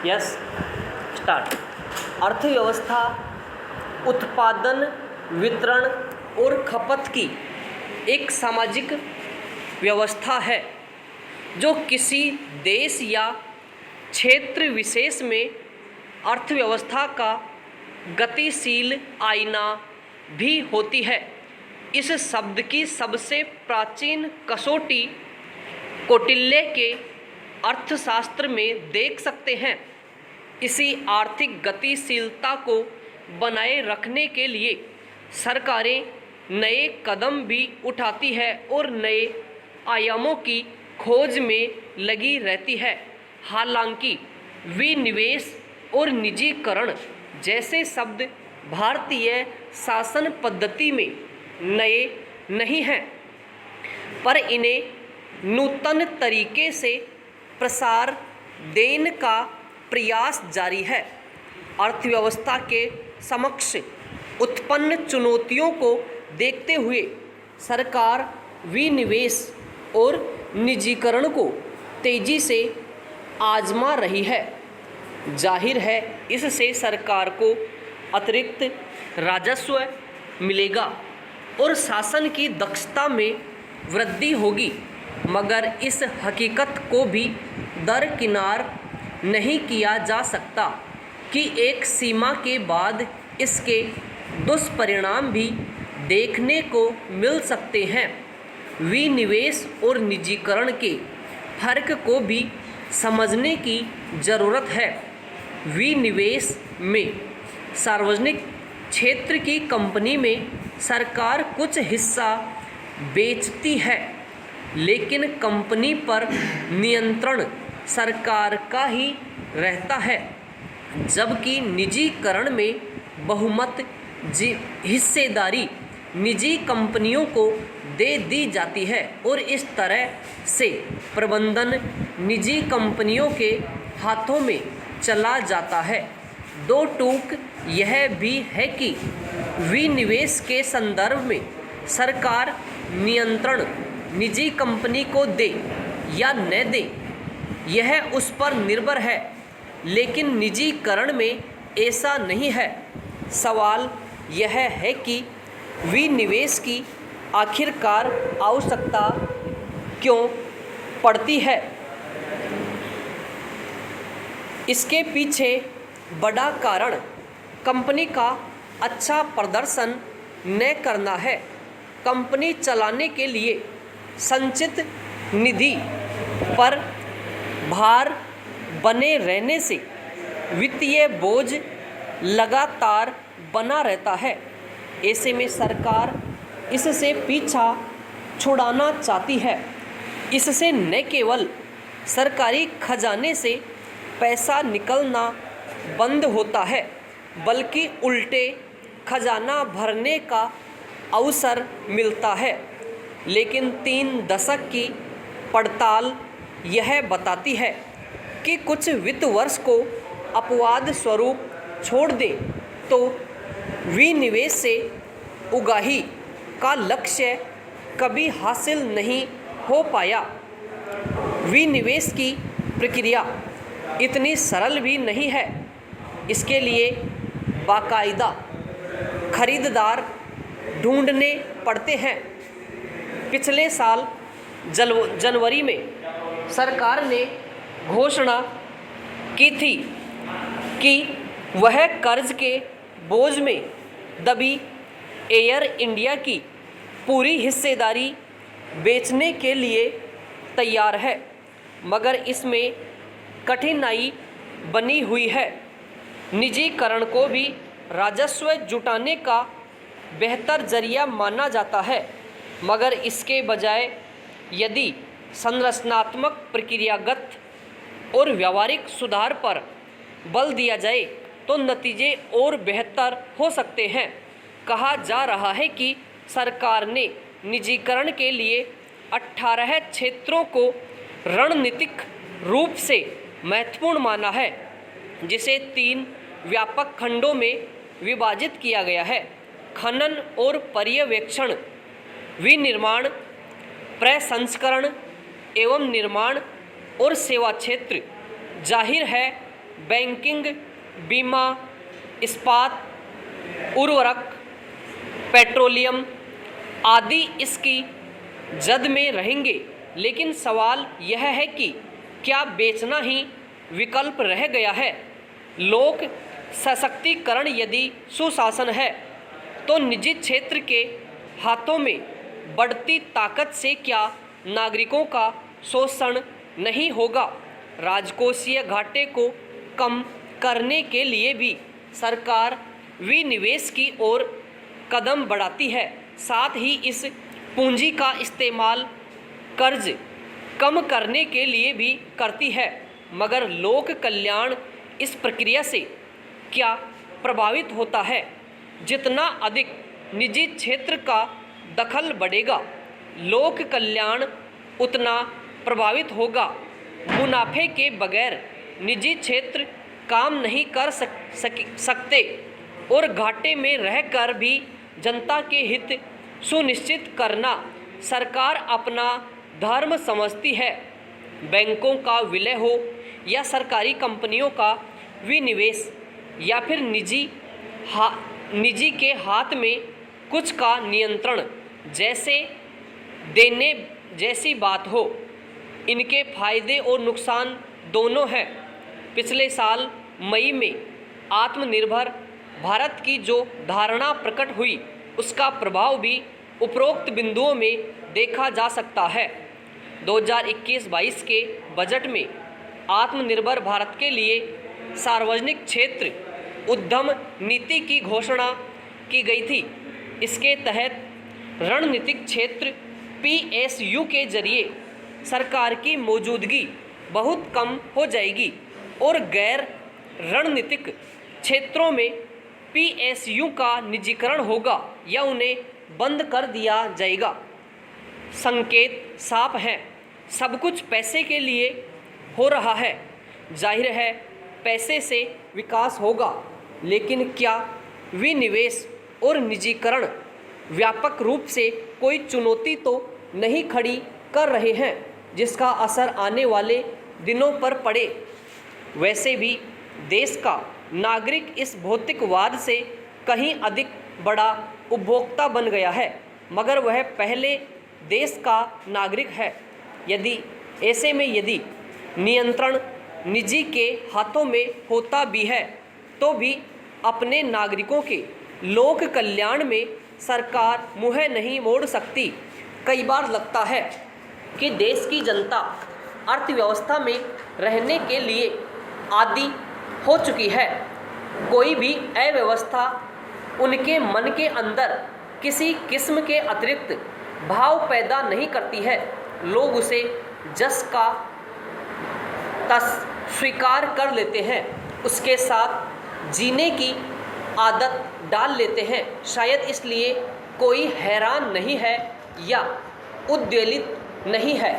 Yes start. अर्थव्यवस्था उत्पादन, वितरण और खपत की एक सामाजिक व्यवस्था है जो किसी देश या क्षेत्र विशेष में अर्थव्यवस्था का गतिशील आईना भी होती है। इस शब्द की सबसे प्राचीन कसौटी कौटिल्य के अर्थशास्त्र में देख सकते हैं। इसी आर्थिक गतिशीलता को बनाए रखने के लिए सरकारें नए कदम भी उठाती है और नए आयामों की खोज में लगी रहती है। हालांकि विनिवेश और निजीकरण जैसे शब्द भारतीय शासन पद्धति में नए नहीं हैं, पर इन्हें नूतन तरीके से प्रसार देने का प्रयास जारी है। अर्थव्यवस्था के समक्ष उत्पन्न चुनौतियों को देखते हुए सरकार विनिवेश और निजीकरण को तेजी से आजमा रही है। जाहिर है इससे सरकार को अतिरिक्त राजस्व मिलेगा और शासन की दक्षता में वृद्धि होगी, मगर इस हकीकत को भी दरकिनार नहीं किया जा सकता कि एक सीमा के बाद इसके दुष्परिणाम भी देखने को मिल सकते हैं। विनिवेश और निजीकरण के फर्क को भी समझने की ज़रूरत है। विनिवेश में सार्वजनिक क्षेत्र की कंपनी में सरकार कुछ हिस्सा बेचती है, लेकिन कंपनी पर नियंत्रण सरकार का ही रहता है, जबकि निजीकरण में बहुमत हिस्सेदारी निजी कंपनियों को दे दी जाती है और इस तरह से प्रबंधन निजी कंपनियों के हाथों में चला जाता है। दो टूक यह भी है कि विनिवेश के संदर्भ में सरकार नियंत्रण निजी कंपनी को दे या न दे, यह उस पर निर्भर है, लेकिन निजीकरण में ऐसा नहीं है। सवाल यह है कि विनिवेश की आखिरकार आवश्यकता क्यों पड़ती है। इसके पीछे बड़ा कारण कंपनी का अच्छा प्रदर्शन न करना है। कंपनी चलाने के लिए संचित निधि पर भार बने रहने से वित्तीय बोझ लगातार बना रहता है। ऐसे में सरकार इससे पीछा छुड़ाना चाहती है। इससे न केवल सरकारी खजाने से पैसा निकलना बंद होता है, बल्कि उल्टे खजाना भरने का अवसर मिलता है। लेकिन 3 दशक की पड़ताल यह बताती है कि कुछ वित्त वर्ष को अपवाद स्वरूप छोड़ दें तो विनिवेश से उगाही का लक्ष्य कभी हासिल नहीं हो पाया। विनिवेश की प्रक्रिया इतनी सरल भी नहीं है। इसके लिए बाकायदा खरीदार ढूंढने पड़ते हैं। पिछले साल जनवरी में सरकार ने घोषणा की थी कि वह कर्ज के बोझ में दबी एयर इंडिया की पूरी हिस्सेदारी बेचने के लिए तैयार है, मगर इसमें कठिनाई बनी हुई है। निजीकरण को भी राजस्व जुटाने का बेहतर जरिया माना जाता है, मगर इसके बजाय यदि संरचनात्मक, प्रक्रियागत और व्यावहारिक सुधार पर बल दिया जाए तो नतीजे और बेहतर हो सकते हैं। कहा जा रहा है कि सरकार ने निजीकरण के लिए 18 क्षेत्रों को रणनीतिक रूप से महत्वपूर्ण माना है, जिसे 3 व्यापक खंडों में विभाजित किया गया है: खनन और पर्यवेक्षण, विनिर्माण, प्रसंस्करण एवं निर्माण और सेवा क्षेत्र। जाहिर है बैंकिंग, बीमा, इस्पात, उर्वरक, पेट्रोलियम आदि इसकी जद में रहेंगे। लेकिन सवाल यह है कि क्या बेचना ही विकल्प रह गया है? लोक सशक्तिकरण यदि सुशासन है तो निजी क्षेत्र के हाथों में बढ़ती ताकत से क्या नागरिकों का शोषण नहीं होगा? राजकोषीय घाटे को कम करने के लिए भी सरकार विनिवेश की ओर कदम बढ़ाती है। साथ ही इस पूंजी का इस्तेमाल कर्ज कम करने के लिए भी करती है। मगर लोक कल्याण इस प्रक्रिया से क्या प्रभावित होता है? जितना अधिक निजी क्षेत्र का दखल बढ़ेगा, लोक कल्याण उतना प्रभावित होगा। मुनाफे के बगैर निजी क्षेत्र काम नहीं कर सकते और घाटे में रहकर भी जनता के हित सुनिश्चित करना सरकार अपना धर्म समझती है। बैंकों का विलय हो या सरकारी कंपनियों का विनिवेश या फिर निजी के हाथ में कुछ का नियंत्रण जैसे देने जैसी बात हो, इनके फायदे और नुकसान दोनों हैं। पिछले साल मई में आत्मनिर्भर भारत की जो धारणा प्रकट हुई, उसका प्रभाव भी उपरोक्त बिंदुओं में देखा जा सकता है। 2021-22 के बजट में आत्मनिर्भर भारत के लिए सार्वजनिक क्षेत्र उद्यम नीति की घोषणा की गई थी। इसके तहत रणनीतिक क्षेत्र PSU के जरिए सरकार की मौजूदगी बहुत कम हो जाएगी और गैर रणनीतिक क्षेत्रों में PSU का निजीकरण होगा या उन्हें बंद कर दिया जाएगा। संकेत साफ हैं, सब कुछ पैसे के लिए हो रहा है। जाहिर है पैसे से विकास होगा, लेकिन क्या विनिवेश और निजीकरण व्यापक रूप से कोई चुनौती तो नहीं खड़ी कर रहे हैं जिसका असर आने वाले दिनों पर पड़े? वैसे भी देश का नागरिक इस भौतिकवाद से कहीं अधिक बड़ा उपभोक्ता बन गया है, मगर वह पहले देश का नागरिक है। यदि नियंत्रण निजी के हाथों में होता भी है तो भी अपने नागरिकों के लोक कल्याण में सरकार मुँह नहीं मोड़ सकती। कई बार लगता है कि देश की जनता अर्थव्यवस्था में रहने के लिए आदी हो चुकी है। कोई भी अव्यवस्था उनके मन के अंदर किसी किस्म के अतिरिक्त भाव पैदा नहीं करती है। लोग उसे जस का तस स्वीकार कर लेते हैं, उसके साथ जीने की आदत डाल लेते हैं। शायद इसलिए कोई हैरान नहीं है या उद्वेलित नहीं है